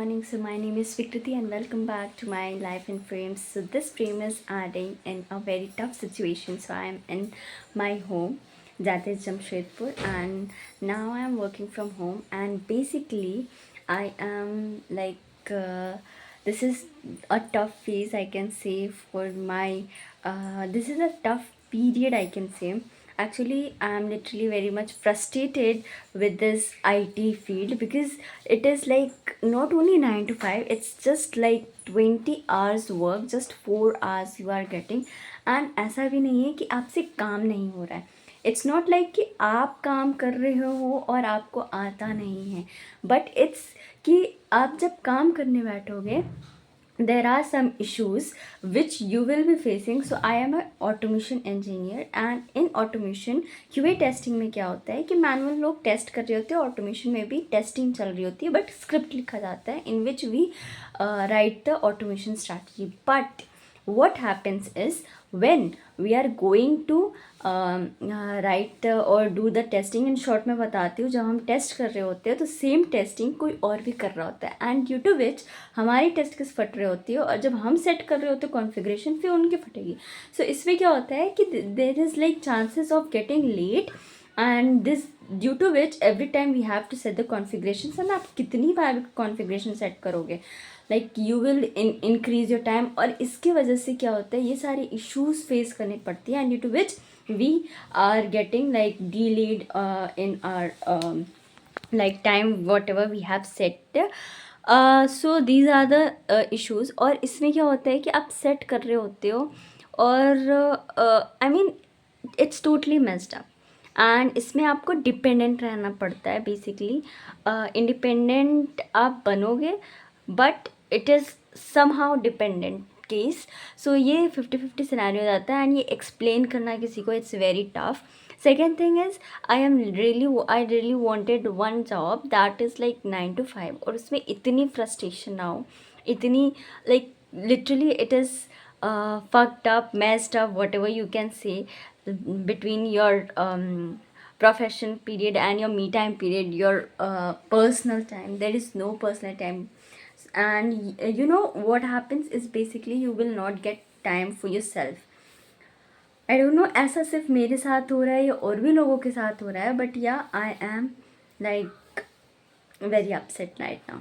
Morning, so my name is Vikriti and welcome back to my life in frames. So this frame is adding in a very tough situation. So I am in my home, that is Jamshedpur, and now I am working from home. And basically, I am this is a tough phase, I can say, for my. This is a tough period, I can say. Actually, I am literally very much frustrated with this IT field because it is like not only 9 to 5, it's just like 20 hours work, just 4 hours you are getting. And ऐसा भी नहीं है कि आपसे काम नहीं हो रहा है. इट्स नॉट लाइक कि आप काम कर रहे हो और आपको आता नहीं है, बट इट्स कि आप जब काम करने बैठोगे there are some issues which you will be facing. So I am a automation engineer, and in automation QA testing में क्या होता है कि मैनुअल लोग टेस्ट कर रहे होते हैं, ऑटोमेशन में भी टेस्टिंग चल रही होती है, बट स्क्रिप्ट लिखा जाता है in which we write the automation strategy. But what happens is when we are going to write or do the testing, in short मैं बताती हूँ, जब हम टेस्ट कर रहे होते हैं तो सेम टेस्टिंग कोई और भी कर रहा होता है, एंड ड्यू टू विच हमारी टेस्ट किस फट रही होती है, और जब हम सेट कर रहे होते हैं कॉन्फ़िगरेशन फिर उनकी फटेगी. सो इसमें क्या होता है कि there is like chances of getting late, and this due to which every time we have to set the configuration. Sir आप कितनी बार कॉन्फ़िगरेशन सेट करोगे, like you will increase your time, और इसकी वजह से क्या होता है ये सारे इश्यूज फेस करने पड़ती हैं, and due to which we are getting like delayed in our like time whatever we have set. So these are the issues. और इसमें क्या होता है कि आप सेट कर रहे होते हो और I mean it's totally messed up, and इसमें आपको डिपेंडेंट रहना पड़ता है बेसिकली. इंडिपेंडेंट आप बनोगे but it is somehow dependent case. So ये 50-50 सिनेरियो जाता है, एंड ये एक्सप्लेन करना किसी को it's very tough. Second thing is I really wanted one job that is like 9 to 5, और उसमें इतनी फ्रस्ट्रेशन ना हो, इतनी like literally it is fucked up, messed up, whatever you can say, between your profession period and your me time period, your personal time. There is no personal time, and you know what happens is basically you will not get time for yourself. I don't know ऐसा सिर्फ मेरे साथ हो रहा है या और भी लोगों के साथ हो रहा है, बट या I am like very upset right now.